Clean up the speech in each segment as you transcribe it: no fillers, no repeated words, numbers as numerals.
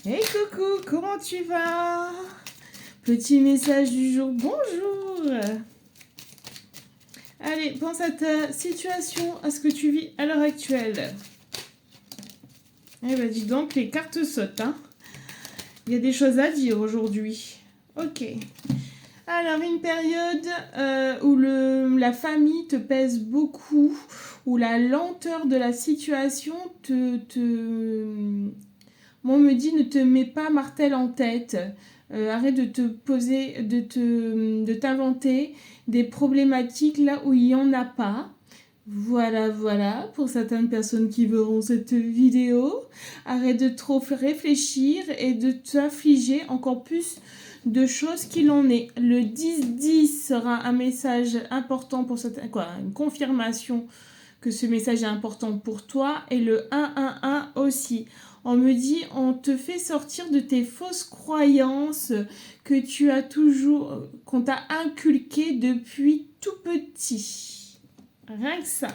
Hey coucou, comment tu vas? Petit message du jour, bonjour. Allez, pense à ta situation, à ce que tu vis à l'heure actuelle. Eh ben dis donc, les cartes sautent, hein. Il y a des choses à dire aujourd'hui. Ok. Alors, une période où la famille te pèse beaucoup, où la lenteur de la situation on me dit ne te mets pas martel en tête. Arrête de te poser, de t'inventer des problématiques là où il n'y en a pas. Voilà, pour certaines personnes qui verront cette vidéo. Arrête de trop réfléchir et de t'affliger encore plus de choses qu'il en est. Le 10-10 sera un message important pour certains, une confirmation que ce message est important pour toi, et le 1-1-1 aussi. On me dit, on te fait sortir de tes fausses croyances que tu as toujours, qu'on t'a inculquées depuis tout petit. Rien que ça.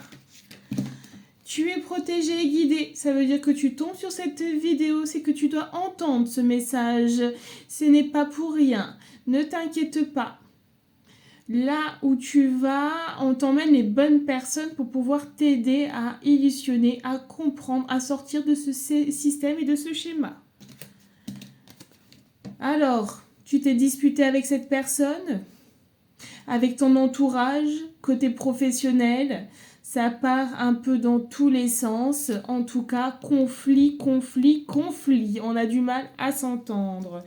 Tu es protégé et guidé. Ça veut dire que tu tombes sur cette vidéo, c'est que tu dois entendre ce message. Ce n'est pas pour rien. Ne t'inquiète pas. Là où tu vas, on t'emmène les bonnes personnes pour pouvoir t'aider à illusionner, à comprendre, à sortir de ce système et de ce schéma. Alors, tu t'es disputé avec cette personne, avec ton entourage, côté professionnel, ça part un peu dans tous les sens. En tout cas, conflit. On a du mal à s'entendre.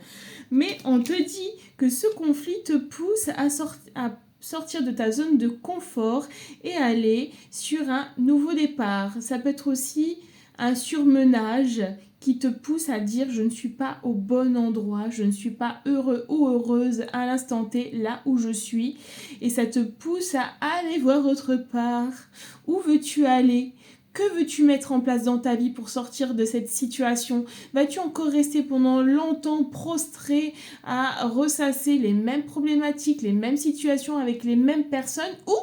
Mais on te dit que ce conflit te pousse à sortir de ta zone de confort et aller sur un nouveau départ. Ça peut être aussi un surmenage qui te pousse à dire je ne suis pas au bon endroit, je ne suis pas heureux ou heureuse à l'instant T là où je suis, et ça te pousse à aller voir autre part. Où veux-tu aller ? Que veux-tu mettre en place dans ta vie pour sortir de cette situation ? Vas-tu encore rester pendant longtemps prostré à ressasser les mêmes problématiques, les mêmes situations avec les mêmes personnes, ou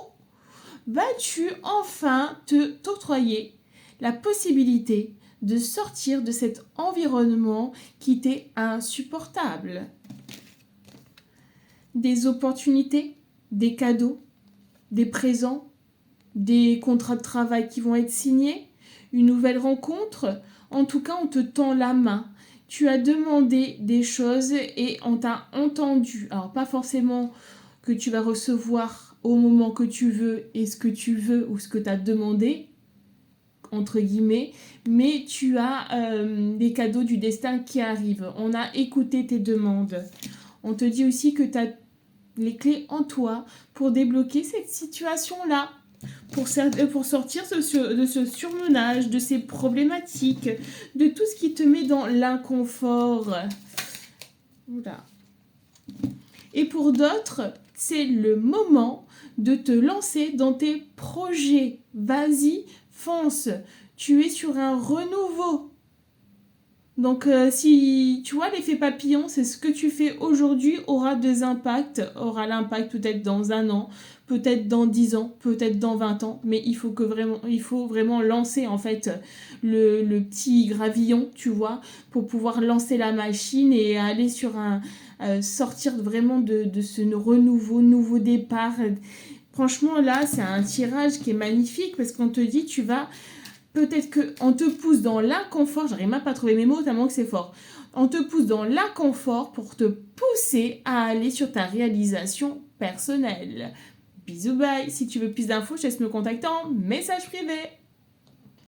vas-tu enfin t'octroyer la possibilité de sortir de cet environnement qui t'est insupportable ? Des opportunités, des cadeaux, des présents, des contrats de travail qui vont être signés, une nouvelle rencontre. En tout cas, on te tend la main. Tu as demandé des choses et on t'a entendu. Alors, pas forcément que tu vas recevoir au moment que tu veux et ce que tu veux ou ce que tu as demandé, entre guillemets, mais tu as des cadeaux du destin qui arrivent. On a écouté tes demandes. On te dit aussi que tu as les clés en toi pour débloquer cette situation-là, pour sortir de ce surmenage, de ces problématiques, de tout ce qui te met dans l'inconfort. Voilà. Et pour d'autres, c'est le moment de te lancer dans tes projets. Vas-y, fonce. Tu es sur un renouveau. Donc, si tu vois l'effet papillon, c'est ce que tu fais aujourd'hui aura des impacts, aura l'impact peut-être dans 1 an, peut-être dans 10 ans, peut-être dans 20 ans, mais il faut vraiment lancer en fait le petit gravillon, tu vois, pour pouvoir lancer la machine et aller sur sortir vraiment de ce nouveau départ. Franchement, là, c'est un tirage qui est magnifique parce qu'on te dit, peut-être qu'on te pousse dans l'inconfort, j'arrive même pas à trouver mes mots tellement que c'est fort. On te pousse dans l'inconfort pour te pousser à aller sur ta réalisation personnelle. Bisous, bye. Si tu veux plus d'infos, je laisse me contacter en message privé.